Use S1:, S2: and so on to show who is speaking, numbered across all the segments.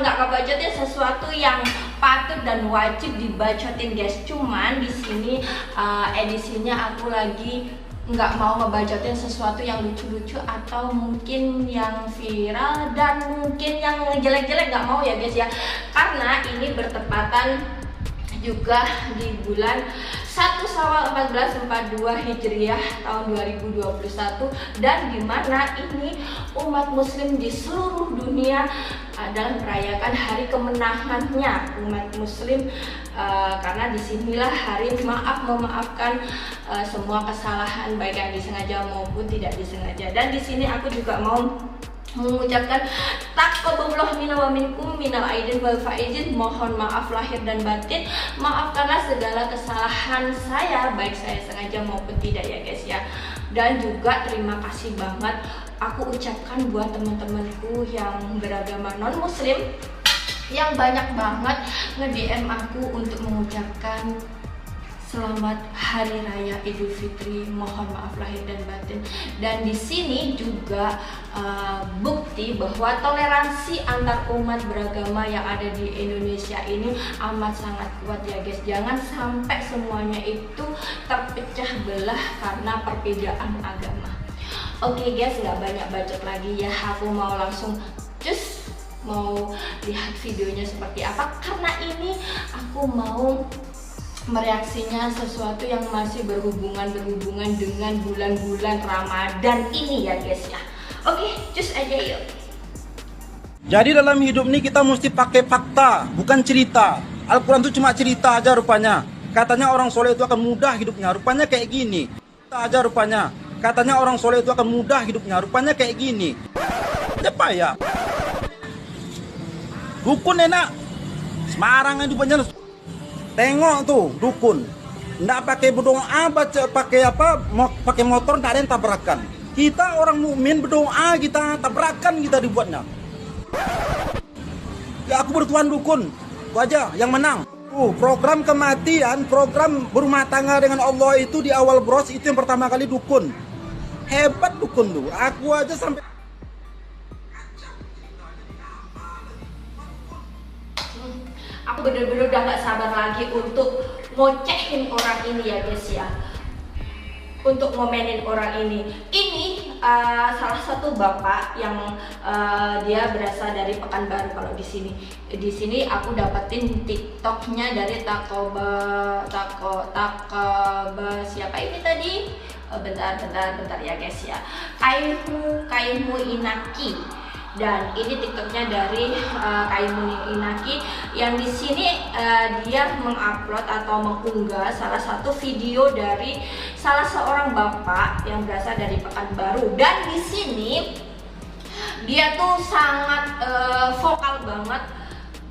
S1: nggak ngebacotin sesuatu yang patut dan wajib dibacotin guys. Cuman di sini edisinya aku lagi nggak mau ngebacotin sesuatu yang lucu-lucu atau mungkin yang viral dan mungkin yang jelek-jelek, nggak mau ya guys ya, karena ini bertepatan juga di bulan 1 Syawal 1442 Hijriah tahun 2021, dan dimana ini umat muslim di seluruh dunia dalam merayakan hari kemenangannya umat muslim, karena disinilah hari memaafkan semua kesalahan baik yang disengaja maupun tidak disengaja. Dan di sini aku juga mau mengucapkan taqabbalallahu minna wa minkum minal aidin wal faizin, mohon maaf lahir dan batin, maafkanlah segala kesalahan saya baik saya sengaja maupun tidak ya guys ya. Dan juga terima kasih banget aku ucapkan buat teman-temanku yang beragama non muslim yang banyak banget nge-DM aku untuk mengucapkan selamat Hari Raya Idul Fitri, mohon maaf lahir dan batin. Dan di sini juga bukti bahwa toleransi antar umat beragama yang ada di Indonesia ini amat sangat kuat ya guys. Jangan sampai semuanya itu terpecah belah karena perbedaan agama. Oke guys, nggak banyak bacot lagi ya, aku mau langsung mau lihat videonya seperti apa, karena ini aku mau mereaksinya sesuatu yang masih berhubungan dengan bulan-bulan Ramadan ini ya guys ya. Oke, cus aja yuk.
S2: Jadi dalam hidup ini kita mesti pakai fakta, bukan cerita. Al-Quran itu cuma cerita aja rupanya. Katanya orang soleh itu akan mudah hidupnya, rupanya kayak gini. Cerita aja rupanya. Katanya orang soleh itu akan mudah hidupnya, rupanya kayak gini. Apa ya? Dukun enak. Semarang itu banyak. Tengok tuh dukun, nggak pakai berdoa, baca pakai apa? Pakai motor, nggak ada yang tabrakan. Kita orang mukmin berdoa, kita tabrakan kita dibuatnya. Ya aku bertuan dukun, itu aja yang menang. Program kematian, program berumah tangga dengan Allah itu di awal bros itu yang pertama kali dukun. Hebat dukun tuh, aku aja sampai.
S1: Aku bener-bener udah gak sabar lagi untuk ngocehin orang ini ya guys ya, untuk ngomenin orang ini. Ini salah satu bapak yang dia berasal dari Pekanbaru. Kalau di sini aku dapetin TikToknya dari Takoba siapa ini tadi? Bentar ya guys ya. Kaimu Inaki. Dan ini TikToknya dari Kaimu Inaki yang di sini dia mengupload atau mengunggah salah satu video dari salah seorang bapak yang berasal dari Pekanbaru. Dan di sini dia tuh sangat vokal banget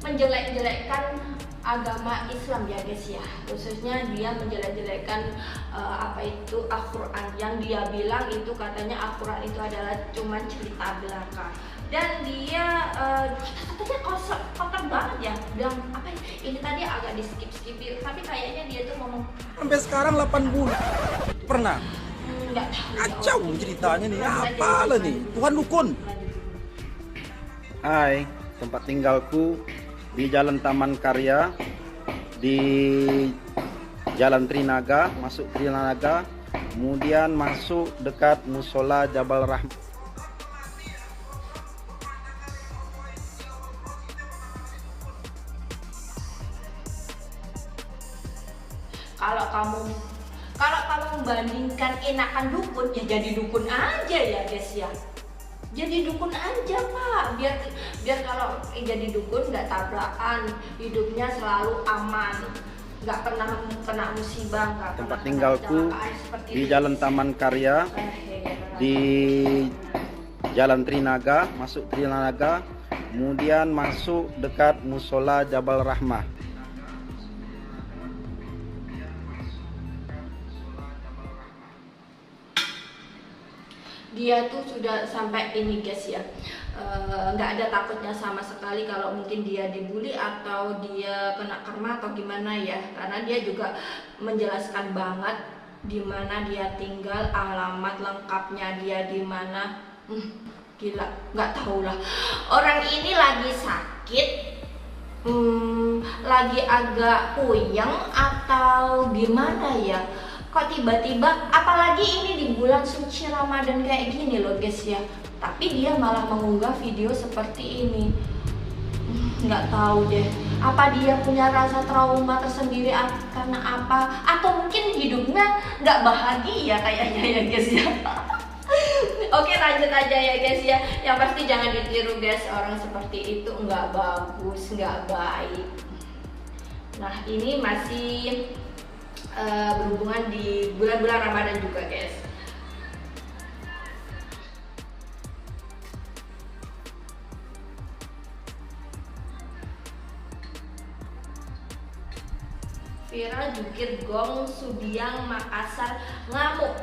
S1: menjelek-jelekkan agama Islam ya guys ya, khususnya dia menjelek-jelekan apa itu Al-Quran, yang dia bilang itu katanya Al-Quran itu adalah cuman cerita belaka. Dan dia katanya kotor banget ya, bilang apa ini tadi agak di skip tapi kayaknya dia tuh ngomong
S2: Sampai sekarang 8 bulan pernah.
S1: Nggak tahu.
S2: Kacau ceritanya nih, apalah nih, Tuhan dukun.
S3: Hai, tempat tinggalku di Jalan Taman Karya, di Jalan Trinaga, masuk Trinaga, kemudian masuk dekat Musola Jabal Rahmah.
S1: Kalau kamu membandingkan enakan dukun, ya jadi dukun aja ya guys ya. Jadi dukun aja pak, biar kalau jadi dukun nggak tabrakan, hidupnya selalu aman, nggak pernah kena musibah, nggak
S3: Tempat
S1: pernah
S3: tinggalku di
S1: itu.
S3: Jalan Taman Karya, di Jalan Trinaga, masuk Trinaga, kemudian masuk dekat Musola Jabal Rahmah.
S1: Dia tuh sudah sampai ini guys ya, nggak ada takutnya sama sekali kalau mungkin dia dibully atau dia kena karma atau gimana ya, karena dia juga menjelaskan banget di mana dia tinggal, alamat lengkapnya dia di mana. Gila, nggak tahu lah, orang ini lagi sakit sakit, lagi agak puyeng atau gimana ya, kok tiba-tiba, apalagi ini di bulan suci Ramadan kayak gini loh guys ya, tapi dia malah mengunggah video seperti ini. Nggak tahu deh, apa dia punya rasa trauma tersendiri karena apa, atau mungkin hidupnya nggak bahagia kayaknya ya guys ya. Oke, lanjut aja ya guys ya. Yang pasti jangan ditiru guys, orang seperti itu nggak bagus, nggak baik. Nah, ini masih berhubungan di bulan-bulan Ramadan juga guys. Viral jukir gong Sudiang Makassar ngamuk,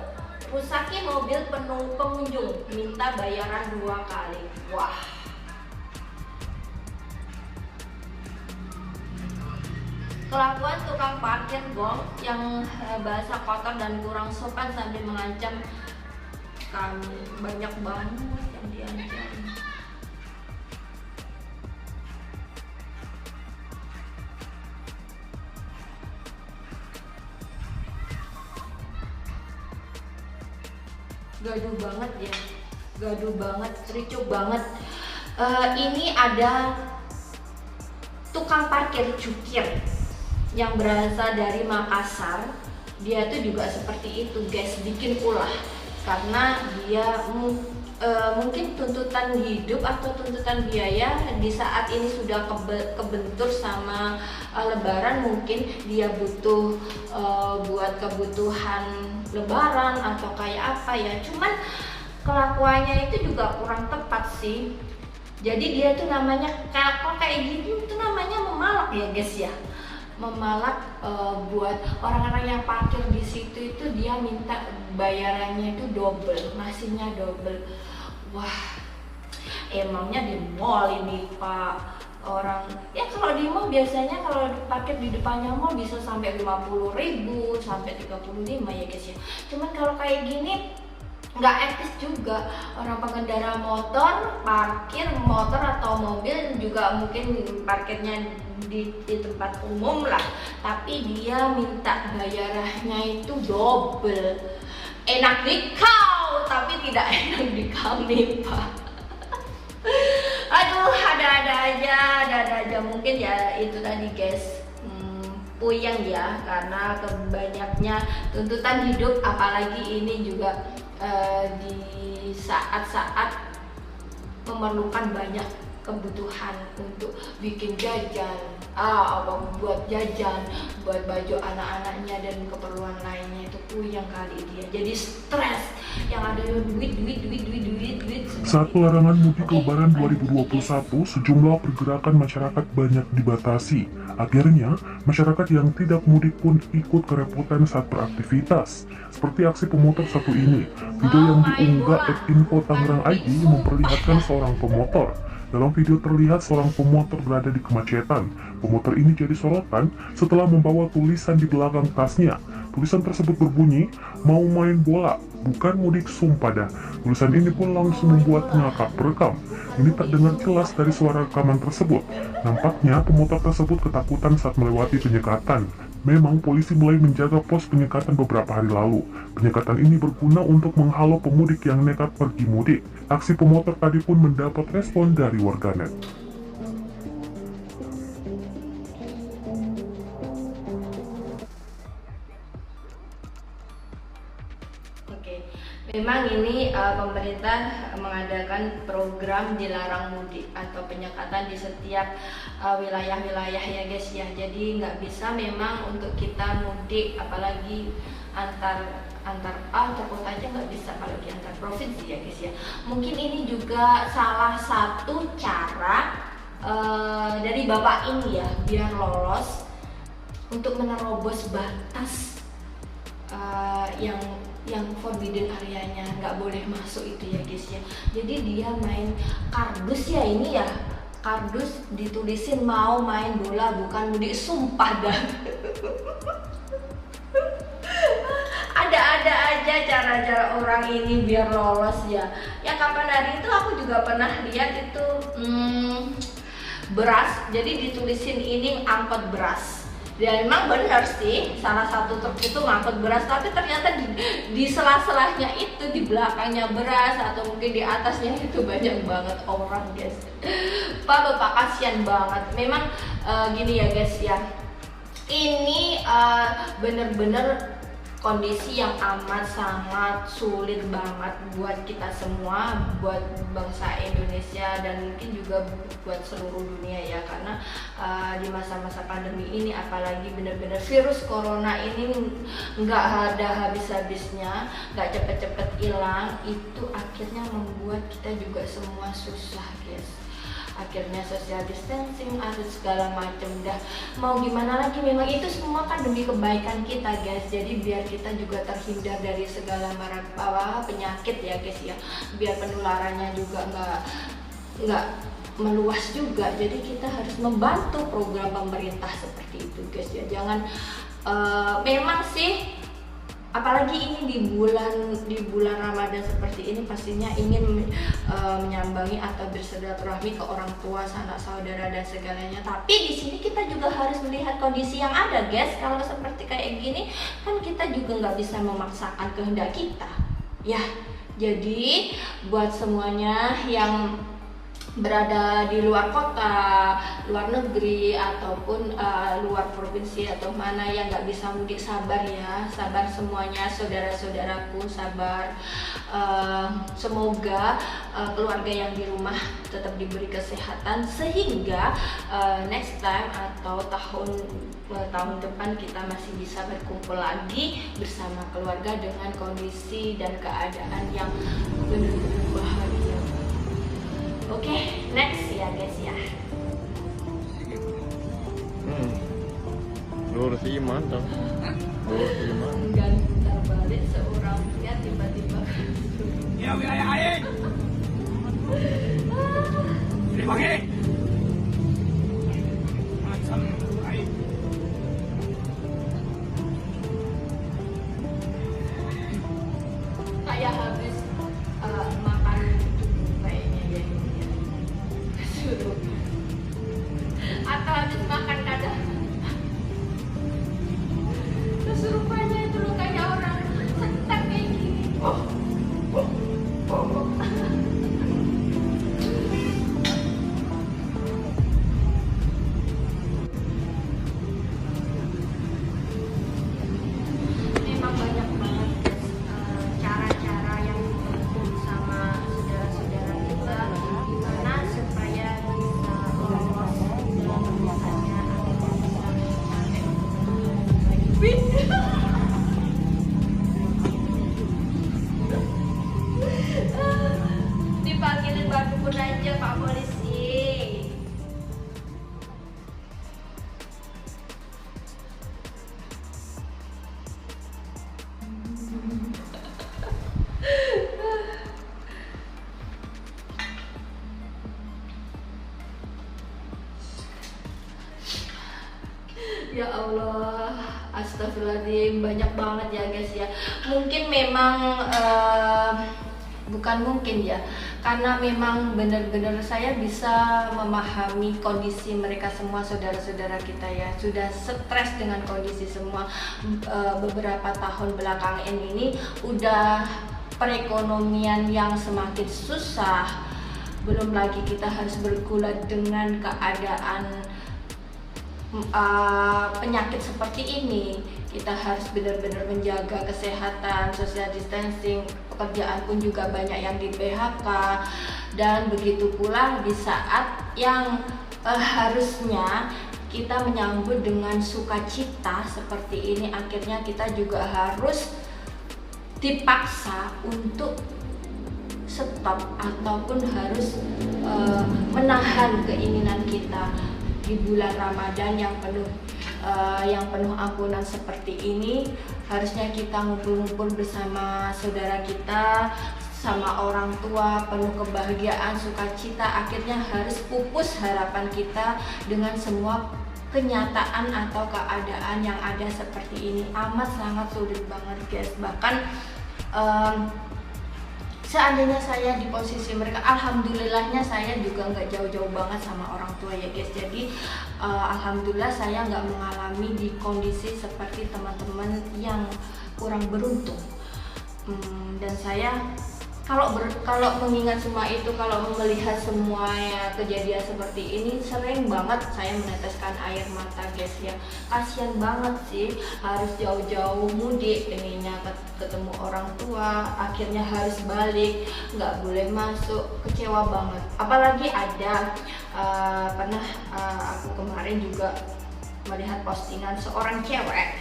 S1: rusaki mobil penuh pengunjung, minta bayaran 2 kali. Wah. Kelakuan tukang parkir gong yang bahasa kotor dan kurang sopan sambil mengancam kami, banyak banget yang diancam. Gaduh banget ya, gaduh banget, ricuh banget. Ini ada tukang parkir cukir yang berasal dari Makassar. Dia tuh juga seperti itu guys, bikin ulah karena dia mungkin tuntutan hidup atau tuntutan biaya di saat ini sudah kebentur sama lebaran, mungkin dia butuh buat kebutuhan lebaran atau kayak apa ya, cuman kelakuannya itu juga kurang tepat sih. Jadi dia tuh namanya kalau kayak gini itu namanya memalak ya guys ya, memalak buat orang-orang yang parkir di situ itu dia minta bayarannya itu double, nasinya double. Wah, emangnya di mall ini Pak, orang ya kalau di mall biasanya kalau parkir di depannya mall bisa sampai 50.000 sampai 35 ya guys ya. Cuman kalau kayak gini nggak etis juga. Orang pengendara motor parkir motor atau mobil juga mungkin parkirnya di tempat umum lah, tapi dia minta bayarannya itu double. Enak di kau tapi tidak enak di kami Pak. Aduh, ada-ada aja mungkin ya itu tadi guys, puyeng ya karena kebanyaknya tuntutan hidup, apalagi ini juga di saat-saat memerlukan banyak kebutuhan untuk bikin jajan, apa buat jajan, buat baju anak-anaknya dan keperluan lainnya, itu puyeng kali dia, jadi stres yang ada duit.
S4: Saat pelarangan mudik Lebaran 2021, sejumlah pergerakan masyarakat banyak dibatasi. Akhirnya, masyarakat yang tidak mudik pun ikut kerepotan saat beraktivitas. Seperti aksi pemotor satu ini, video yang diunggah @info Tangerang ID memperlihatkan seorang pemotor. Dalam video terlihat seorang pemotor berada di kemacetan. Pemotor ini jadi sorotan setelah membawa tulisan di belakang tasnya. Tulisan tersebut berbunyi, "Mau main bola, bukan mudik sumpah dah." Tulisan ini pun langsung membuat ngakak perekam. Ini tak dengar jelas dari suara rekaman tersebut. Nampaknya pemotor tersebut ketakutan saat melewati penyekatan. Memang polisi mulai menjaga pos penyekatan beberapa hari lalu. Penyekatan ini berguna untuk menghalau pemudik yang nekat pergi mudik. Aksi pemotor tadi pun mendapat respon dari warganet.
S1: Oke, memang ini pemerintah mengadakan program dilarang mudik atau penyekatan di setiap wilayah-wilayah ya guys ya. Jadi nggak bisa memang untuk kita mudik, apalagi antar kota aja nggak bisa, apalagi antar provinsi ya guys ya. Mungkin ini juga salah satu cara dari bapak ini ya, biar lolos untuk menerobos batas yang forbidden areanya, nggak boleh masuk itu ya guys ya. Jadi dia main kardus ya, ini ya kardus ditulisin mau main bola bukan mudik, sumpah dah. Ada aja cara-cara orang ini biar lolos ya. Ya kapan hari itu aku juga pernah lihat itu beras, jadi ditulisin ini angkot beras. Ya memang benar sih, salah satu truk itu ngangkut beras, tapi ternyata di sela-selanya itu, di belakangnya beras atau mungkin di atasnya itu banyak banget orang, guys. Pak bapak kasihan banget. Memang gini ya guys ya, ini bener-bener kondisi yang amat sangat sulit banget buat kita semua, buat bangsa Indonesia dan mungkin juga buat seluruh dunia ya, karena di masa-masa pandemi ini apalagi bener-bener virus corona ini nggak ada habis-habisnya, nggak cepet-cepet hilang, itu akhirnya membuat kita juga semua susah, guys. Akhirnya social distancing atau segala macam, dah mau gimana lagi, memang itu semua kan demi kebaikan kita, guys. Jadi biar kita juga terhindar dari segala macam penyakit ya guys ya, biar penularannya juga nggak meluas juga. Jadi kita harus membantu program pemerintah seperti itu, guys ya. Jangan memang sih, apalagi ini di bulan Ramadan seperti ini, pastinya ingin menyambangi atau bersilaturahmi ke orang tua, sanak saudara dan segalanya. Tapi di sini kita juga harus melihat kondisi yang ada, guys. Kalau seperti kayak gini kan kita juga nggak bisa memaksakan kehendak kita, ya. Jadi buat semuanya yang berada di luar kota, luar negeri ataupun luar provinsi atau mana yang nggak bisa mudik, sabar ya, sabar semuanya, saudara-saudaraku, sabar. Semoga keluarga yang di rumah tetap diberi kesehatan sehingga next time atau tahun depan kita masih bisa berkumpul lagi bersama keluarga dengan kondisi dan keadaan yang benar-benar bahagia. Oke, next ya guys ya.
S5: Lurus iman dong. Lurus iman.
S1: Dan putar balik seorang pria tiba-tiba.
S6: Ya wilayah aing. Dipakai. Macam aing.
S1: Kayak habis makan kayaknya ya. Kesurupan. Atau habis makan kadang kesurupannya itu loh, kayak orang setak kayak gini. Memang banyak banget cara-cara yang ditempuh sama saudara-saudara kita gimana supaya bisa lolos dalam pernikahannya atau bisa sampai dipanggilin Mbak Dukun aja Pak Polisi. Ya Allah, astagfirullahaladzim, banyak banget ya guys ya. Mungkin memang bukan mungkin ya, karena memang benar-benar saya bisa memahami kondisi mereka semua, saudara-saudara kita ya. Sudah stres dengan kondisi semua beberapa tahun belakangan ini, udah perekonomian yang semakin susah. Belum lagi kita harus bergulat dengan keadaan penyakit seperti ini. Kita harus benar-benar menjaga kesehatan, social distancing, pekerjaan pun juga banyak yang di PHK, dan begitu pula di saat yang harusnya kita menyambut dengan sukacita seperti ini, akhirnya kita juga harus dipaksa untuk stop ataupun harus menahan keinginan kita di bulan Ramadan yang penuh ampunan seperti ini. Harusnya kita ngumpul-ngumpul bersama saudara kita, sama orang tua, penuh kebahagiaan, sukacita. Akhirnya harus pupus harapan kita dengan semua kenyataan atau keadaan yang ada seperti ini. Amat sangat sulit banget guys. Bahkan seandainya saya di posisi mereka, alhamdulillahnya saya juga nggak jauh-jauh banget sama orang tua ya guys. Jadi alhamdulillah saya nggak mengalami di kondisi seperti teman-teman yang kurang beruntung. Dan saya kalau mengingat semua itu, kalau melihat semuanya kejadian seperti ini, sering banget saya meneteskan air mata guys ya. Kasian banget sih, harus jauh-jauh mudik, pengennya ketemu orang tua, akhirnya harus balik, nggak boleh masuk, kecewa banget. Apalagi ada pernah aku kemarin juga melihat postingan seorang cewek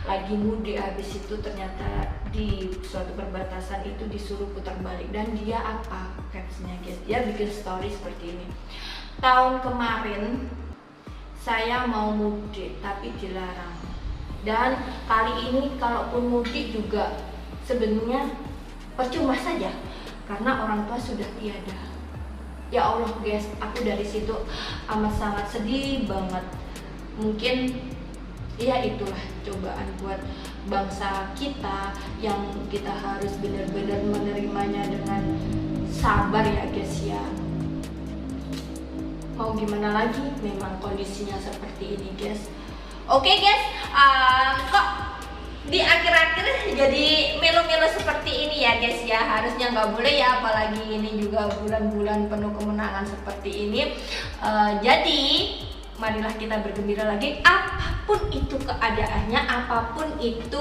S1: lagi mudik, habis itu ternyata di suatu perbatasan itu disuruh putar balik. Dan dia apa captionnya guys, dia bikin story seperti ini: tahun kemarin saya mau mudik tapi dilarang, dan kali ini kalaupun mudik juga sebenarnya percuma saja karena orang tua sudah tiada. Ya Allah guys, aku dari situ amat sangat sedih banget. Mungkin ya itulah cobaan buat bangsa kita yang kita harus benar-benar menerimanya dengan sabar ya guys ya. Mau gimana lagi, memang kondisinya seperti ini guys. Oke guys, kok di akhir-akhir jadi melo-melo seperti ini ya guys ya. Harusnya nggak boleh ya, apalagi ini juga bulan-bulan penuh kemenangan seperti ini. Jadi marilah kita bergembira lagi, apapun itu keadaannya, apapun itu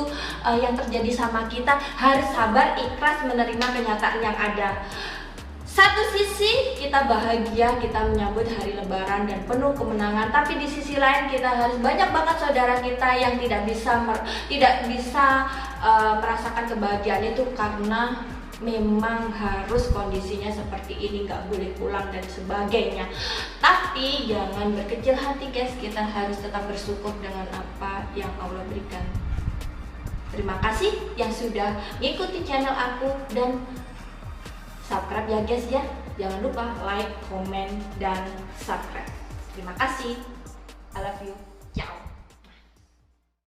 S1: yang terjadi sama kita, harus sabar, ikhlas menerima kenyataan yang ada. Satu sisi kita bahagia, kita menyambut hari lebaran dan penuh kemenangan, tapi di sisi lain kita harus banyak banget saudara kita yang tidak bisa merasakan kebahagiaan itu karena memang harus kondisinya seperti ini, nggak boleh pulang dan sebagainya. Tapi jangan berkecil hati guys, kita harus tetap bersyukur dengan apa yang Allah berikan. Terima kasih yang sudah mengikuti channel aku dan subscribe ya guys ya. Jangan lupa like, comment, dan subscribe. Terima kasih. I love you.